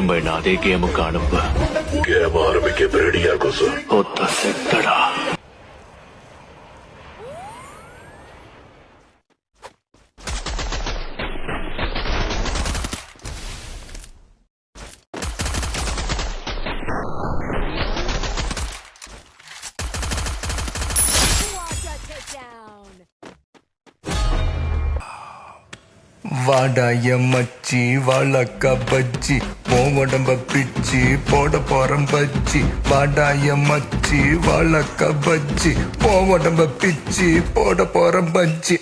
திரும்ப என்ன அதே கேமுக்கு அனுப்பு. கேம் ஆரம்பிக்க ரெடியா இருக்கும் சார். ஒத்த செத்தடா. வாடாய மச்சி வாழக்க பஜ்ஜி உடம்ப பிச்சி போட போறம் பஜ்ஜி. வாடாய மச்சி வாழக்க பஜ்ஜி உடம்ப பிச்சி போட போறம் பஜ்ஜி.